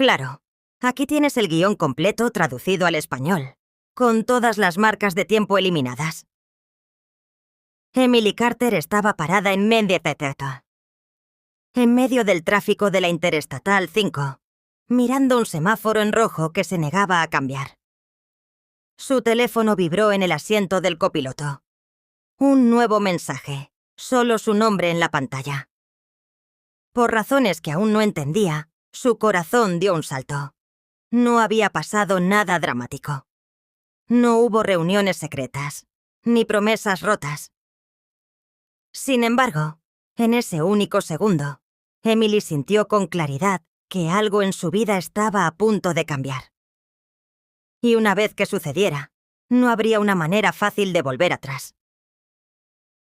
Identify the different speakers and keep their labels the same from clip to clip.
Speaker 1: Claro. Aquí tienes el guión completo traducido al español, con todas las marcas de tiempo eliminadas. Emily Carter estaba parada en medio del tráfico de la Interestatal 5, mirando un semáforo en rojo que se negaba a cambiar. Su teléfono vibró en el asiento del copiloto. Un nuevo mensaje, solo su nombre en la pantalla. Por razones que aún no entendía, su corazón dio un salto. No había pasado nada dramático. No hubo reuniones secretas, ni promesas rotas. Sin embargo, en ese único segundo, Emily sintió con claridad que algo en su vida estaba a punto de cambiar. Y una vez que sucediera, no habría una manera fácil de volver atrás.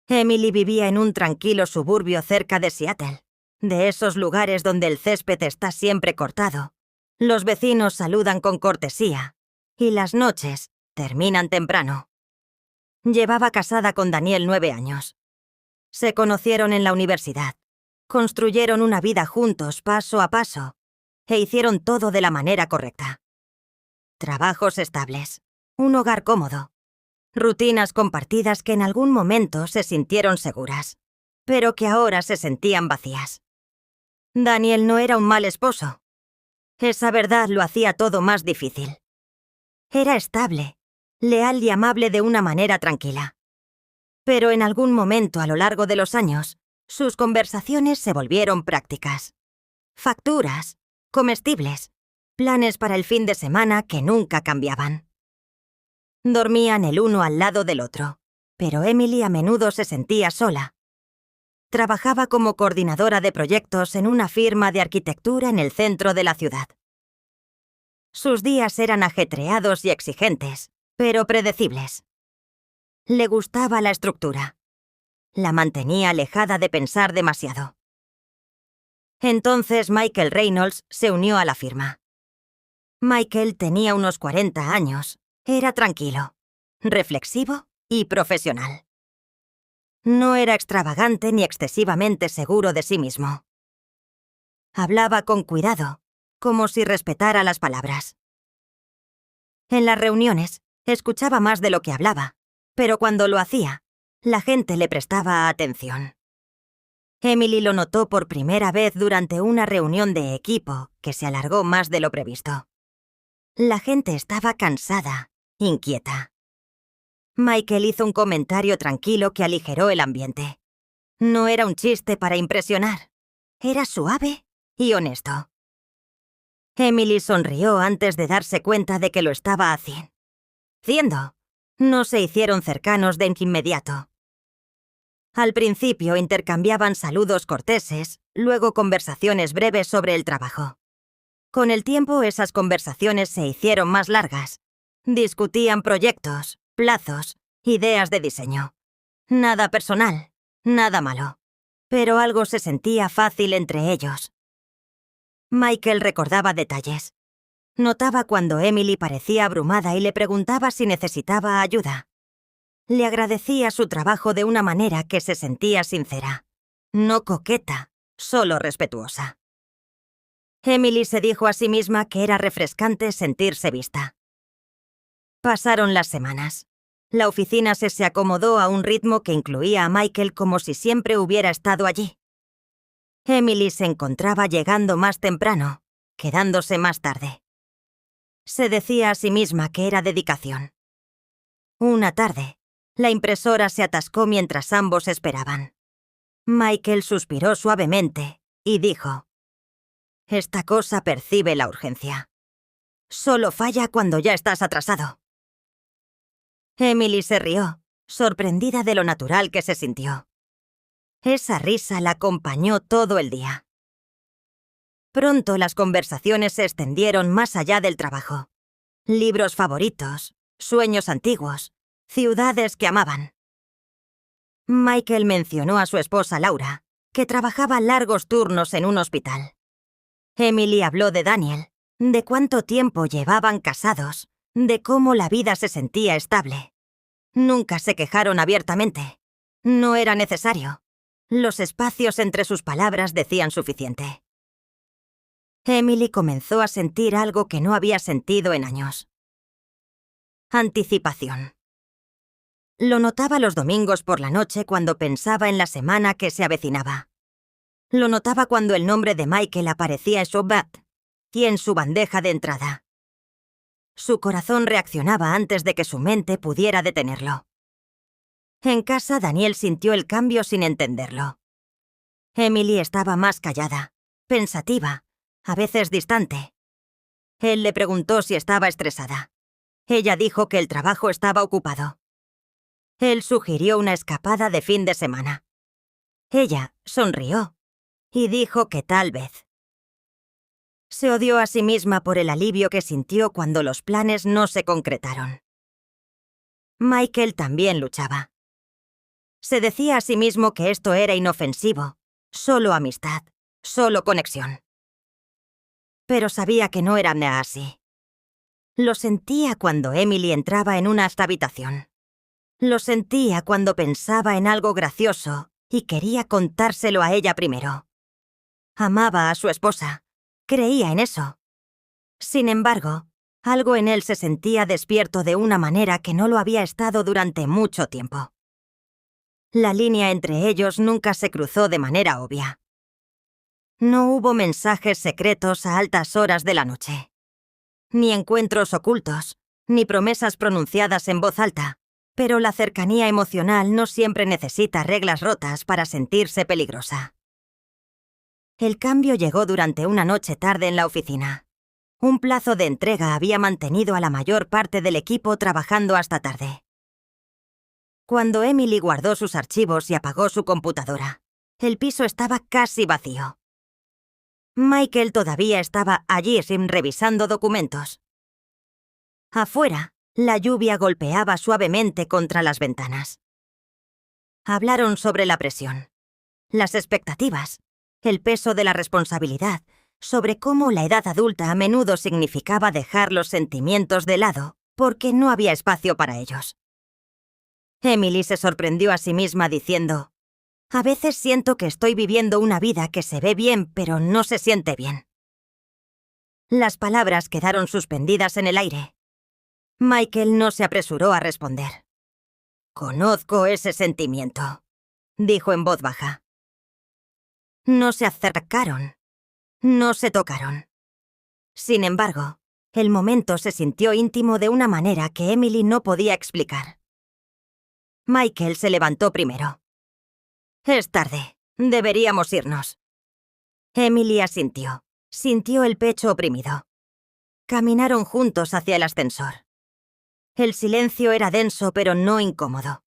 Speaker 1: Emily vivía en un tranquilo suburbio cerca de Seattle, de esos lugares donde el césped está siempre cortado. Los vecinos saludan con cortesía, y las noches terminan temprano. Llevaba casada con Daniel 9 años. Se conocieron en la universidad, construyeron una vida juntos paso a paso, e hicieron todo de la manera correcta. Trabajos estables, un hogar cómodo, rutinas compartidas que en algún momento se sintieron seguras, pero que ahora se sentían vacías. Daniel no era un mal esposo. Esa verdad lo hacía todo más difícil. Era estable, leal y amable de una manera tranquila. Pero en algún momento a lo largo de los años, sus conversaciones se volvieron prácticas. Facturas, comestibles, planes para el fin de semana que nunca cambiaban. Dormían el uno al lado del otro, pero Emily a menudo se sentía sola. Trabajaba como coordinadora de proyectos en una firma de arquitectura en el centro de la ciudad. Sus días eran ajetreados y exigentes, pero predecibles. Le gustaba la estructura. La mantenía alejada de pensar demasiado. Entonces Michael Reynolds se unió a la firma. Michael tenía unos 40 años, era tranquilo, reflexivo y profesional. No era extravagante ni excesivamente seguro de sí mismo. Hablaba con cuidado, como si respetara las palabras. En las reuniones, escuchaba más de lo que hablaba, pero cuando lo hacía, la gente le prestaba atención. Emily lo notó por primera vez durante una reunión de equipo que se alargó más de lo previsto. La gente estaba cansada, inquieta. Michael hizo un comentario tranquilo que aligeró el ambiente. No era un chiste para impresionar. Era suave y honesto. Emily sonrió antes de darse cuenta de que lo estaba haciendo. No se hicieron cercanos de inmediato. Al principio intercambiaban saludos corteses, luego conversaciones breves sobre el trabajo. Con el tiempo esas conversaciones se hicieron más largas. Discutían proyectos, plazos, ideas de diseño. Nada personal, nada malo. Pero algo se sentía fácil entre ellos. Michael recordaba detalles. Notaba cuando Emily parecía abrumada y le preguntaba si necesitaba ayuda. Le agradecía su trabajo de una manera que se sentía sincera. No coqueta, solo respetuosa. Emily se dijo a sí misma que era refrescante sentirse vista. Pasaron las semanas. La oficina se acomodó a un ritmo que incluía a Michael como si siempre hubiera estado allí. Emily se encontraba llegando más temprano, quedándose más tarde. Se decía a sí misma que era dedicación. Una tarde, la impresora se atascó mientras ambos esperaban. Michael suspiró suavemente y dijo: «Esta cosa percibe la urgencia. Solo falla cuando ya estás atrasado». Emily se rió, sorprendida de lo natural que se sintió. Esa risa la acompañó todo el día. Pronto las conversaciones se extendieron más allá del trabajo. Libros favoritos, sueños antiguos, ciudades que amaban. Michael mencionó a su esposa Laura, que trabajaba largos turnos en un hospital. Emily habló de Daniel, de cuánto tiempo llevaban casados, de cómo la vida se sentía estable. Nunca se quejaron abiertamente. No era necesario. Los espacios entre sus palabras decían suficiente. Emily comenzó a sentir algo que no había sentido en años. Anticipación. Lo notaba los domingos por la noche cuando pensaba en la semana que se avecinaba. Lo notaba cuando el nombre de Michael aparecía en su bat y en su bandeja de entrada. Su corazón reaccionaba antes de que su mente pudiera detenerlo. En casa, Daniel sintió el cambio sin entenderlo. Emily estaba más callada, pensativa, a veces distante. Él le preguntó si estaba estresada. Ella dijo que el trabajo estaba ocupado. Él sugirió una escapada de fin de semana. Ella sonrió y dijo que tal vez. Se odió a sí misma por el alivio que sintió cuando los planes no se concretaron. Michael también luchaba. Se decía a sí mismo que esto era inofensivo, solo amistad, solo conexión. Pero sabía que no era así. Lo sentía cuando Emily entraba en una habitación. Lo sentía cuando pensaba en algo gracioso y quería contárselo a ella primero. Amaba a su esposa. Creía en eso. Sin embargo, algo en él se sentía despierto de una manera que no lo había estado durante mucho tiempo. La línea entre ellos nunca se cruzó de manera obvia. No hubo mensajes secretos a altas horas de la noche. Ni encuentros ocultos, ni promesas pronunciadas en voz alta, pero la cercanía emocional no siempre necesita reglas rotas para sentirse peligrosa. El cambio llegó durante una noche tarde en la oficina. Un plazo de entrega había mantenido a la mayor parte del equipo trabajando hasta tarde. Cuando Emily guardó sus archivos y apagó su computadora, el piso estaba casi vacío. Michael todavía estaba allí revisando documentos. Afuera, la lluvia golpeaba suavemente contra las ventanas. Hablaron sobre la presión, las expectativas, el peso de la responsabilidad, sobre cómo la edad adulta a menudo significaba dejar los sentimientos de lado porque no había espacio para ellos. Emily se sorprendió a sí misma diciendo: «A veces siento que estoy viviendo una vida que se ve bien, pero no se siente bien». Las palabras quedaron suspendidas en el aire. Michael no se apresuró a responder. «Conozco ese sentimiento», dijo en voz baja. No se acercaron. No se tocaron. Sin embargo, el momento se sintió íntimo de una manera que Emily no podía explicar. Michael se levantó primero. «Es tarde. Deberíamos irnos». Emily asintió. Sintió el pecho oprimido. Caminaron juntos hacia el ascensor. El silencio era denso pero no incómodo.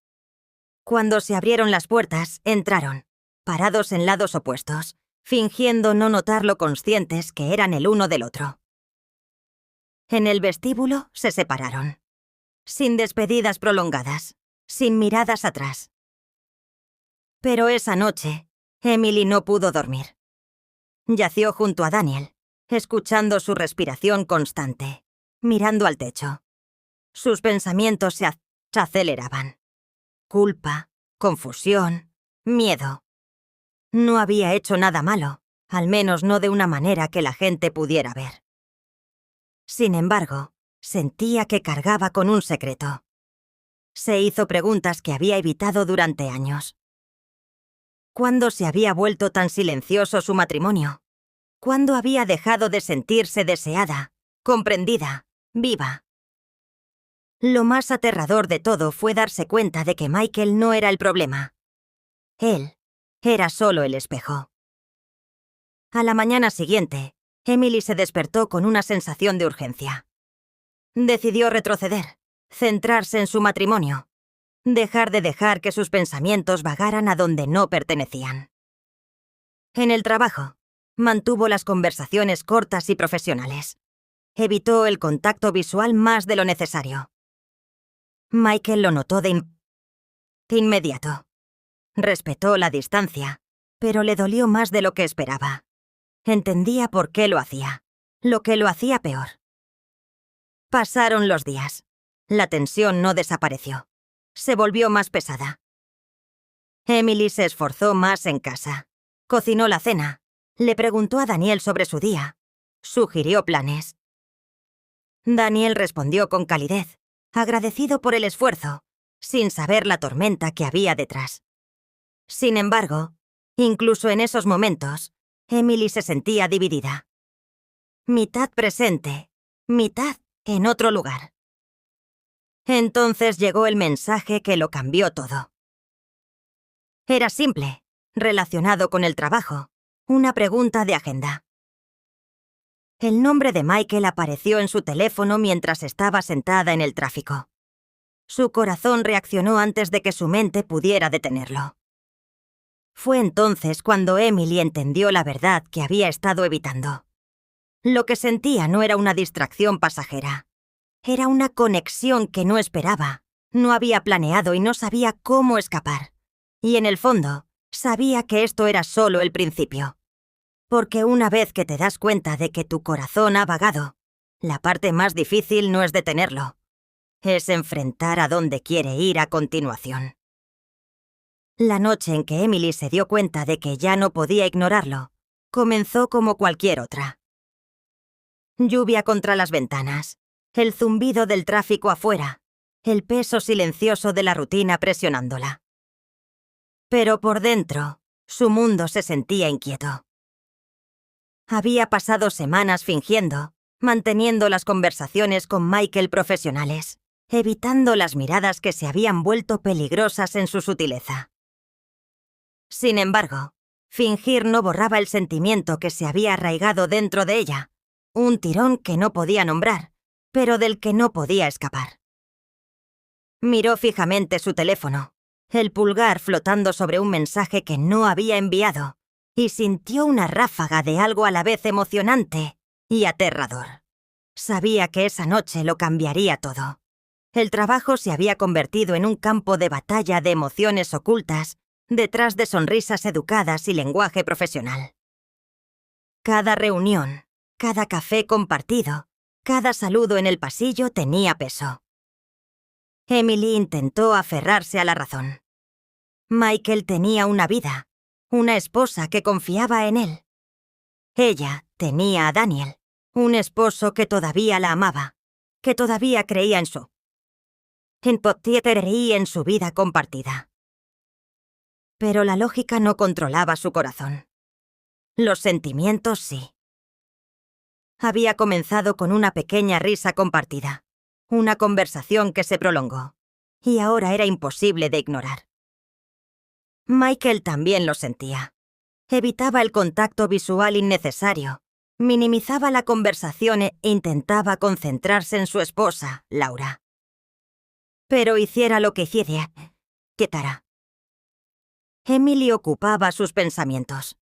Speaker 1: Cuando se abrieron las puertas, entraron, parados en lados opuestos, fingiendo no notar lo conscientes que eran el uno del otro. En el vestíbulo se separaron, sin despedidas prolongadas, sin miradas atrás. Pero esa noche, Emily no pudo dormir. Yació junto a Daniel, escuchando su respiración constante, mirando al techo. Sus pensamientos se aceleraban. Culpa, confusión, miedo. No había hecho nada malo, al menos no de una manera que la gente pudiera ver. Sin embargo, sentía que cargaba con un secreto. Se hizo preguntas que había evitado durante años. ¿Cuándo se había vuelto tan silencioso su matrimonio? ¿Cuándo había dejado de sentirse deseada, comprendida, viva? Lo más aterrador de todo fue darse cuenta de que Michael no era el problema. Él era solo el espejo. A la mañana siguiente, Emily se despertó con una sensación de urgencia. Decidió retroceder, centrarse en su matrimonio, dejar que sus pensamientos vagaran a donde no pertenecían. En el trabajo, mantuvo las conversaciones cortas y profesionales. Evitó el contacto visual más de lo necesario. Michael lo notó de inmediato. Respetó la distancia, pero le dolió más de lo que esperaba. Entendía por qué lo hacía, lo que lo hacía peor. Pasaron los días. La tensión no desapareció. Se volvió más pesada. Emily se esforzó más en casa. Cocinó la cena. Le preguntó a Daniel sobre su día. Sugirió planes. Daniel respondió con calidez, agradecido por el esfuerzo, sin saber la tormenta que había detrás. Sin embargo, incluso en esos momentos, Emily se sentía dividida. Mitad presente, mitad en otro lugar. Entonces llegó el mensaje que lo cambió todo. Era simple, relacionado con el trabajo, una pregunta de agenda. El nombre de Michael apareció en su teléfono mientras estaba sentada en el tráfico. Su corazón reaccionó antes de que su mente pudiera detenerlo. Fue entonces cuando Emily entendió la verdad que había estado evitando. Lo que sentía no era una distracción pasajera. Era una conexión que no esperaba, no había planeado y no sabía cómo escapar. Y en el fondo, sabía que esto era solo el principio. Porque una vez que te das cuenta de que tu corazón ha vagado, la parte más difícil no es detenerlo. Es enfrentar a dónde quiere ir a continuación. La noche en que Emily se dio cuenta de que ya no podía ignorarlo, comenzó como cualquier otra. Lluvia contra las ventanas, el zumbido del tráfico afuera, el peso silencioso de la rutina presionándola. Pero por dentro, su mundo se sentía inquieto. Había pasado semanas fingiendo, manteniendo las conversaciones con Michael profesionales, evitando las miradas que se habían vuelto peligrosas en su sutileza. Sin embargo, fingir no borraba el sentimiento que se había arraigado dentro de ella, un tirón que no podía nombrar, pero del que no podía escapar. Miró fijamente su teléfono, el pulgar flotando sobre un mensaje que no había enviado, y sintió una ráfaga de algo a la vez emocionante y aterrador. Sabía que esa noche lo cambiaría todo. El trabajo se había convertido en un campo de batalla de emociones ocultas detrás de sonrisas educadas y lenguaje profesional. Cada reunión, cada café compartido, cada saludo en el pasillo tenía peso. Emily intentó aferrarse a la razón. Michael tenía una vida, una esposa que confiaba en él. Ella tenía a Daniel, un esposo que todavía la amaba, que todavía creía en en su vida compartida. Pero la lógica no controlaba su corazón. Los sentimientos sí. Había comenzado con una pequeña risa compartida, una conversación que se prolongó, y ahora era imposible de ignorar. Michael también lo sentía. Evitaba el contacto visual innecesario, minimizaba la conversación e intentaba concentrarse en su esposa, Laura. Pero hiciera lo que hiciera, ¿qué hará? Emily ocupaba sus pensamientos.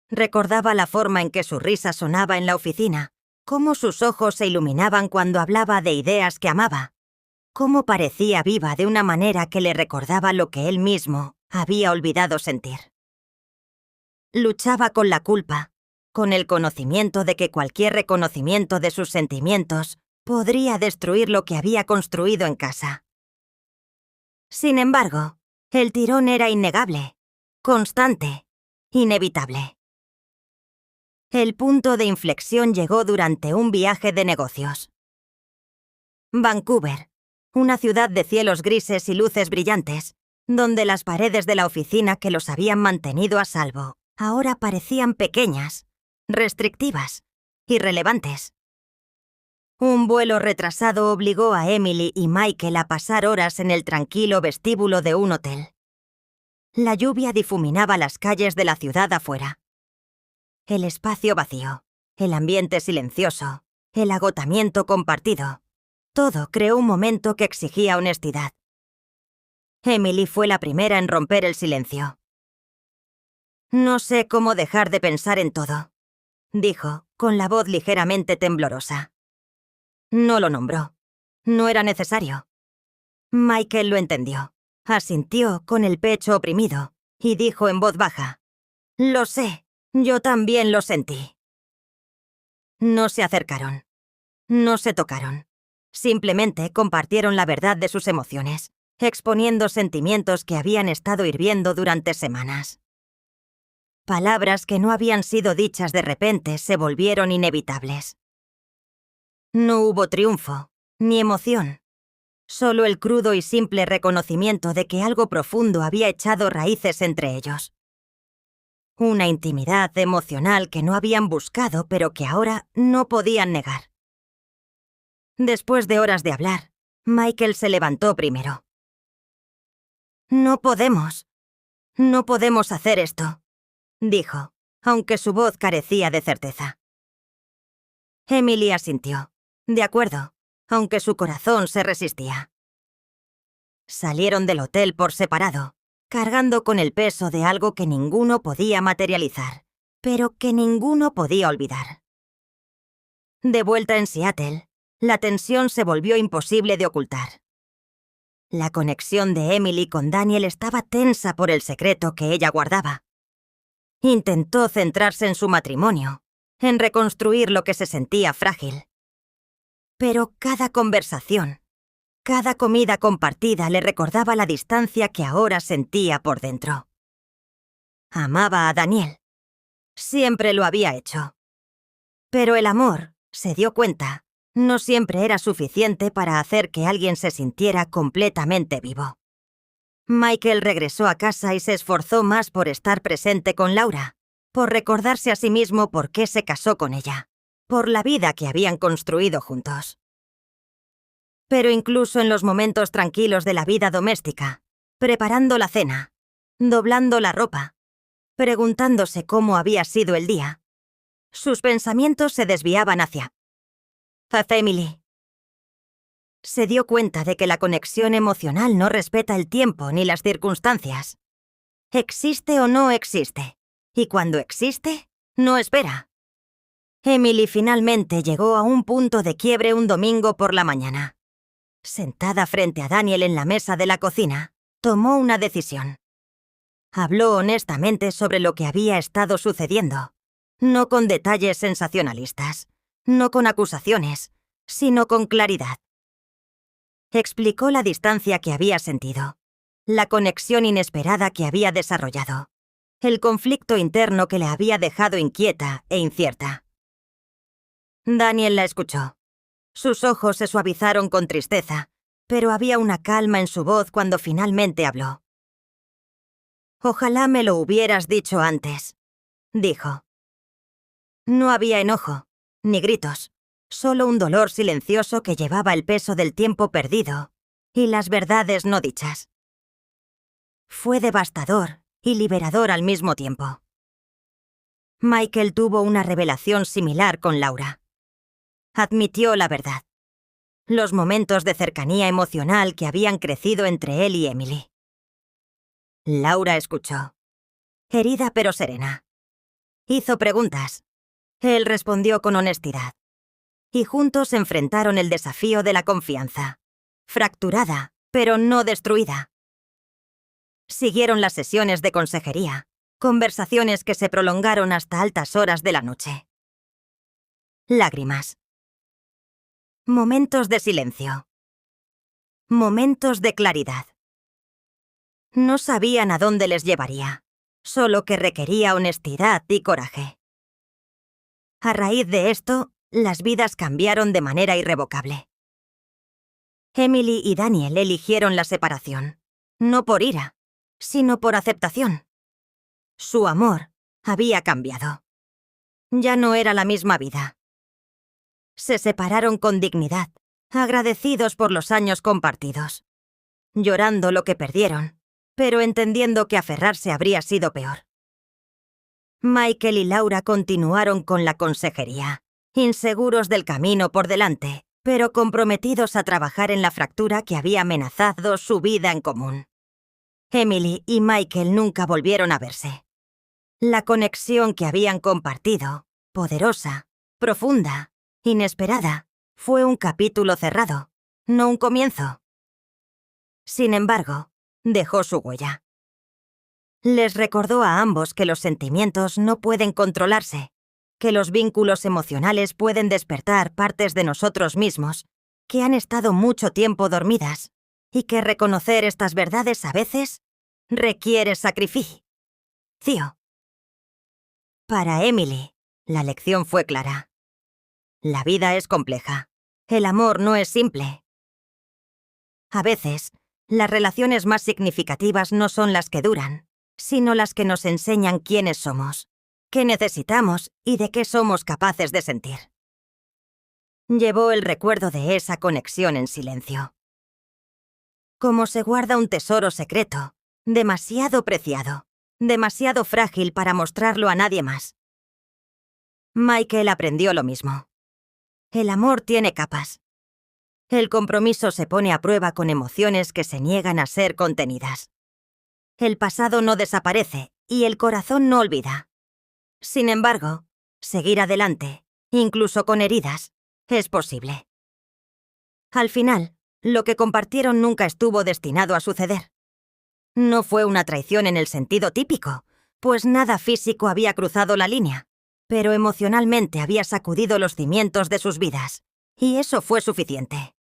Speaker 1: Recordaba la forma en que su risa sonaba en la oficina, cómo sus ojos se iluminaban cuando hablaba de ideas que amaba, cómo parecía viva de una manera que le recordaba lo que él mismo había olvidado sentir. Luchaba con la culpa, con el conocimiento de que cualquier reconocimiento de sus sentimientos podría destruir lo que había construido en casa. Sin embargo, el tirón era innegable, constante, inevitable. El punto de inflexión llegó durante un viaje de negocios. Vancouver, una ciudad de cielos grises y luces brillantes, donde las paredes de la oficina que los habían mantenido a salvo ahora parecían pequeñas, restrictivas, irrelevantes. Un vuelo retrasado obligó a Emily y Michael a pasar horas en el tranquilo vestíbulo de un hotel. La lluvia difuminaba las calles de la ciudad afuera. El espacio vacío, el ambiente silencioso, el agotamiento compartido. Todo creó un momento que exigía honestidad. Emily fue la primera en romper el silencio. «No sé cómo dejar de pensar en todo», dijo, con la voz ligeramente temblorosa. No lo nombró. No era necesario. Michael lo entendió. Asintió con el pecho oprimido y dijo en voz baja: «Lo sé, yo también lo sentí». No se acercaron. No se tocaron. Simplemente compartieron la verdad de sus emociones, exponiendo sentimientos que habían estado hirviendo durante semanas. Palabras que no habían sido dichas de repente se volvieron inevitables. No hubo triunfo, ni emoción. Solo el crudo y simple reconocimiento de que algo profundo había echado raíces entre ellos. Una intimidad emocional que no habían buscado, pero que ahora no podían negar. Después de horas de hablar, Michael se levantó primero. No podemos hacer esto, dijo, aunque su voz carecía de certeza. Emily asintió. De acuerdo, aunque su corazón se resistía. Salieron del hotel por separado, cargando con el peso de algo que ninguno podía materializar, pero que ninguno podía olvidar. De vuelta en Seattle, la tensión se volvió imposible de ocultar. La conexión de Emily con Daniel estaba tensa por el secreto que ella guardaba. Intentó centrarse en su matrimonio, en reconstruir lo que se sentía frágil. Pero cada conversación, cada comida compartida le recordaba la distancia que ahora sentía por dentro. Amaba a Daniel. Siempre lo había hecho. Pero el amor, se dio cuenta, no siempre era suficiente para hacer que alguien se sintiera completamente vivo. Michael regresó a casa y se esforzó más por estar presente con Laura, por recordarse a sí mismo por qué se casó con ella, por la vida que habían construido juntos. Pero incluso en los momentos tranquilos de la vida doméstica, preparando la cena, doblando la ropa, preguntándose cómo había sido el día, sus pensamientos se desviaban hacia Emily. Se dio cuenta de que la conexión emocional no respeta el tiempo ni las circunstancias. Existe o no existe, y cuando existe, no espera. Emily finalmente llegó a un punto de quiebre un domingo por la mañana. Sentada frente a Daniel en la mesa de la cocina, tomó una decisión. Habló honestamente sobre lo que había estado sucediendo, no con detalles sensacionalistas, no con acusaciones, sino con claridad. Explicó la distancia que había sentido, la conexión inesperada que había desarrollado, el conflicto interno que le había dejado inquieta e incierta. Daniel la escuchó. Sus ojos se suavizaron con tristeza, pero había una calma en su voz cuando finalmente habló. «Ojalá me lo hubieras dicho antes», dijo. No había enojo, ni gritos, solo un dolor silencioso que llevaba el peso del tiempo perdido y las verdades no dichas. Fue devastador y liberador al mismo tiempo. Michael tuvo una revelación similar con Laura. Admitió la verdad. Los momentos de cercanía emocional que habían crecido entre él y Emily. Laura escuchó, herida pero serena. Hizo preguntas. Él respondió con honestidad. Y juntos enfrentaron el desafío de la confianza, fracturada, pero no destruida. Siguieron las sesiones de consejería, conversaciones que se prolongaron hasta altas horas de la noche. Lágrimas. Momentos de silencio. Momentos de claridad. No sabían a dónde les llevaría, solo que requería honestidad y coraje. A raíz de esto, las vidas cambiaron de manera irrevocable. Emily y Daniel eligieron la separación, no por ira, sino por aceptación. Su amor había cambiado. Ya no era la misma vida. Se separaron con dignidad, agradecidos por los años compartidos, llorando lo que perdieron, pero entendiendo que aferrarse habría sido peor. Michael y Laura continuaron con la consejería, inseguros del camino por delante, pero comprometidos a trabajar en la fractura que había amenazado su vida en común. Emily y Michael nunca volvieron a verse. La conexión que habían compartido, poderosa, profunda, inesperada, fue un capítulo cerrado, no un comienzo. Sin embargo, dejó su huella. Les recordó a ambos que los sentimientos no pueden controlarse, que los vínculos emocionales pueden despertar partes de nosotros mismos que han estado mucho tiempo dormidas y que reconocer estas verdades a veces requiere sacrificio. Para Emily, la lección fue clara. La vida es compleja. El amor no es simple. A veces, las relaciones más significativas no son las que duran, sino las que nos enseñan quiénes somos, qué necesitamos y de qué somos capaces de sentir. Llevó el recuerdo de esa conexión en silencio. Como se guarda un tesoro secreto, demasiado preciado, demasiado frágil para mostrarlo a nadie más. Michael aprendió lo mismo. El amor tiene capas. El compromiso se pone a prueba con emociones que se niegan a ser contenidas. El pasado no desaparece y el corazón no olvida. Sin embargo, seguir adelante, incluso con heridas, es posible. Al final, lo que compartieron nunca estuvo destinado a suceder. No fue una traición en el sentido típico, pues nada físico había cruzado la línea, pero emocionalmente había sacudido los cimientos de sus vidas, y eso fue suficiente.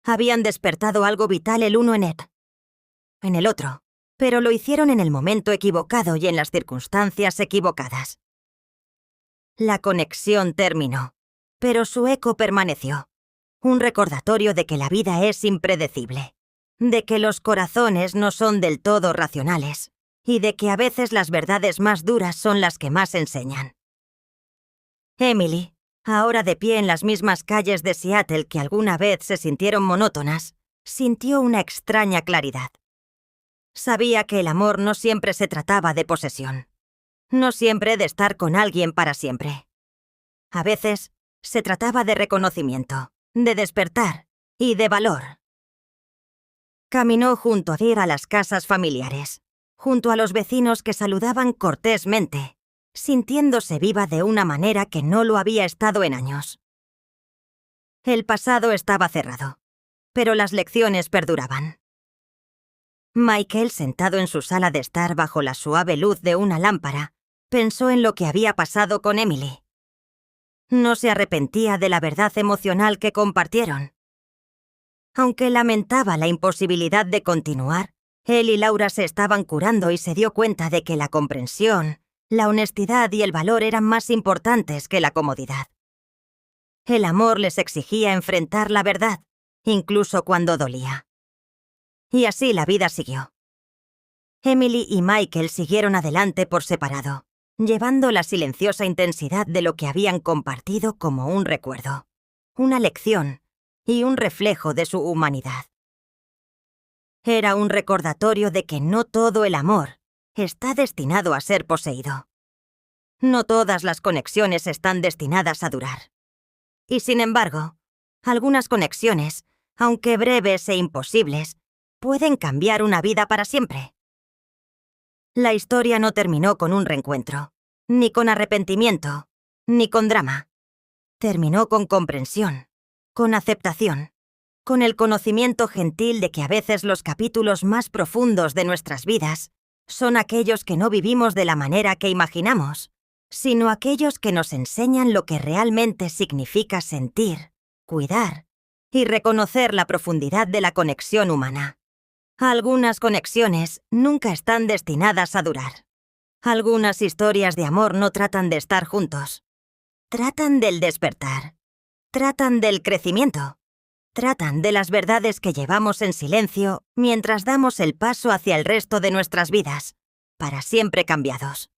Speaker 1: Habían despertado algo vital el uno en el otro, pero lo hicieron en el momento equivocado y en las circunstancias equivocadas. La conexión terminó, pero su eco permaneció. Un recordatorio de que la vida es impredecible, de que los corazones no son del todo racionales, y de que a veces las verdades más duras son las que más enseñan. Emily, ahora de pie en las mismas calles de Seattle que alguna vez se sintieron monótonas, sintió una extraña claridad. Sabía que el amor no siempre se trataba de posesión, no siempre de estar con alguien para siempre. A veces, se trataba de reconocimiento, de despertar y de valor. Caminó junto a las casas familiares, junto a los vecinos que saludaban cortésmente, sintiéndose viva de una manera que no lo había estado en años. El pasado estaba cerrado, pero las lecciones perduraban. Michael, sentado en su sala de estar bajo la suave luz de una lámpara, pensó en lo que había pasado con Emily. No se arrepentía de la verdad emocional que compartieron. Aunque lamentaba la imposibilidad de continuar, él y Laura se estaban curando y se dio cuenta de que la comprensión, la honestidad y el valor eran más importantes que la comodidad. El amor les exigía enfrentar la verdad, incluso cuando dolía. Y así la vida siguió. Emily y Michael siguieron adelante por separado, llevando la silenciosa intensidad de lo que habían compartido como un recuerdo, una lección y un reflejo de su humanidad. Era un recordatorio de que no todo el amor está destinado a ser poseído. No todas las conexiones están destinadas a durar. Y sin embargo, algunas conexiones, aunque breves e imposibles, pueden cambiar una vida para siempre. La historia no terminó con un reencuentro, ni con arrepentimiento, ni con drama. Terminó con comprensión, con aceptación, con el conocimiento gentil de que a veces los capítulos más profundos de nuestras vidas son aquellos que no vivimos de la manera que imaginamos, sino aquellos que nos enseñan lo que realmente significa sentir, cuidar y reconocer la profundidad de la conexión humana. Algunas conexiones nunca están destinadas a durar. Algunas historias de amor no tratan de estar juntos. Tratan del despertar. Tratan del crecimiento. Tratan de las verdades que llevamos en silencio mientras damos el paso hacia el resto de nuestras vidas, para siempre cambiados.